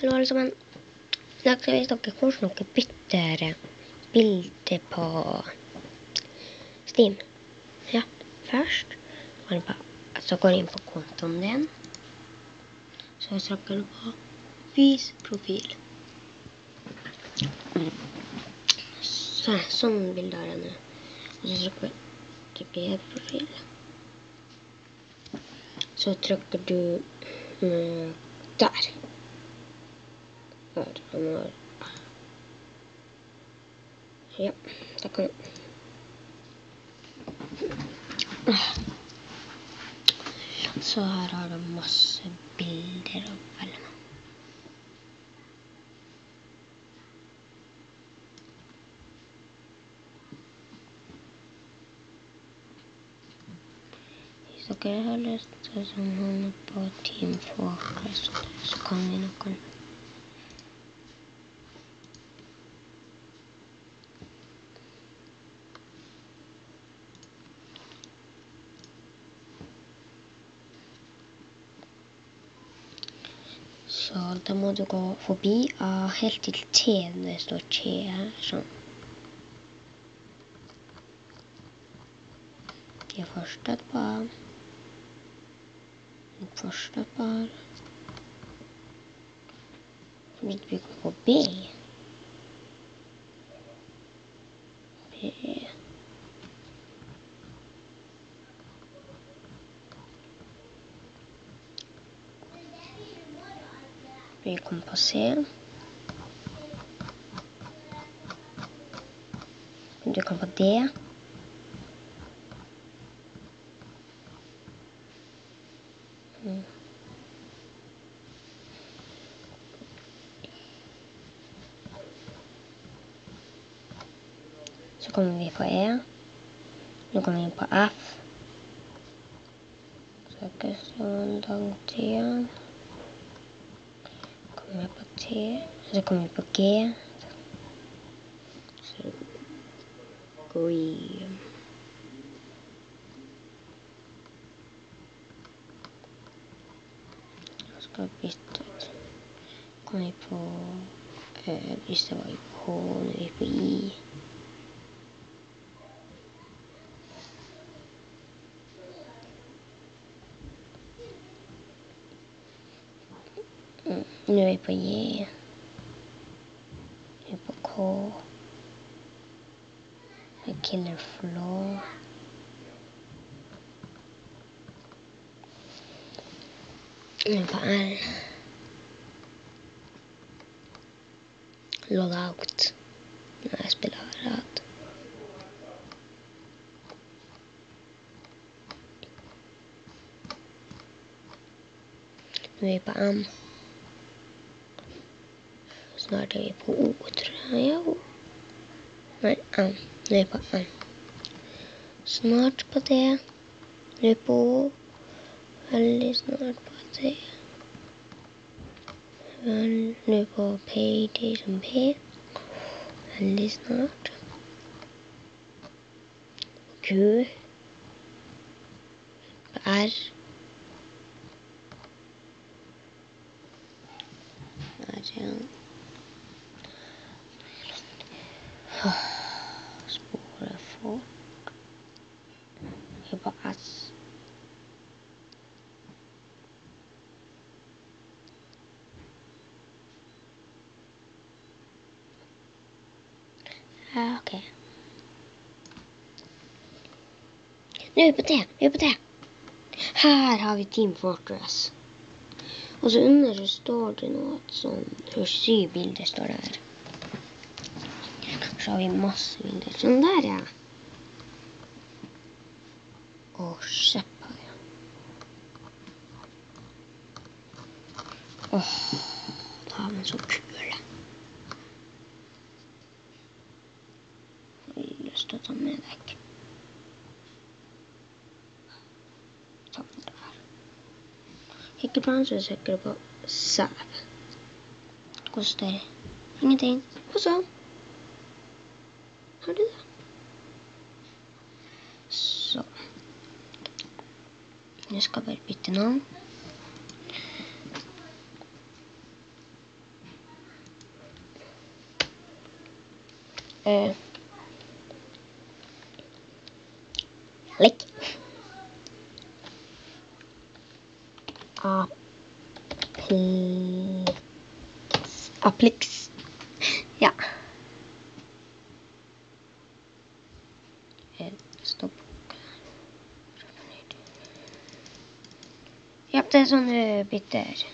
Hallo alle sammen. I dag skal jeg vise dere hvordan dere bytter bilder på Steam. Ja, først så går jeg inn på kontoen din. Så trykker du på vis profil. Sånn bilder er det nå. Og så trykker jeg profil. Så trykker du der. Ja, da kan du. Så her har du masse bilder å velge med. Hvis dere har lyst til å holde på Team Fortress, så kan vi noen. Så da må du gå forbi helt til T, det står T her, sånn. Det fortsatt bare. Fortsatt bare. Hvis vi går på B. B. Vi kommer på C. Du kan på D. Så kommer vi på E. Nå kommer vi på F. Så ikke så langt igjen. Kommer vi på T. Så kommer vi på G. Så green. Jeg skal bytte ut. Kommer vi på hvis det var i H, nå er vi på I. Nå er vi på J. Nå er vi på K. Med Killer Flow. Nå er vi på R. Logout. Når jeg spiller rad. Nå er vi på M. Snart er vi på O, tror jeg. Ja, O. Nei, M. Nå er vi på M. Snart på D. Nå er vi på O. Veldig snart på D. Nå er vi på Payday som P. Veldig snart. Q. På R. Der igjen. Spore fort. Vi er på S. Ja, ok. Nå er vi på T. Vi er på T. Her har vi Team Fortress. Og så under så står det noe sånn 27 bilder står det her. Så har vi masse bilder. Sånn der, ja. Og se på det. Åh, da er den så kule. Jeg har lyst til å ta med deg. Sånn der. Ikke på den, så søker du på Save. Koster ingenting. Og så har du det. Så. Nå skal jeg bare bytte navn. Lik. Applix. Ja. Stopp. Ja, det sånne biter.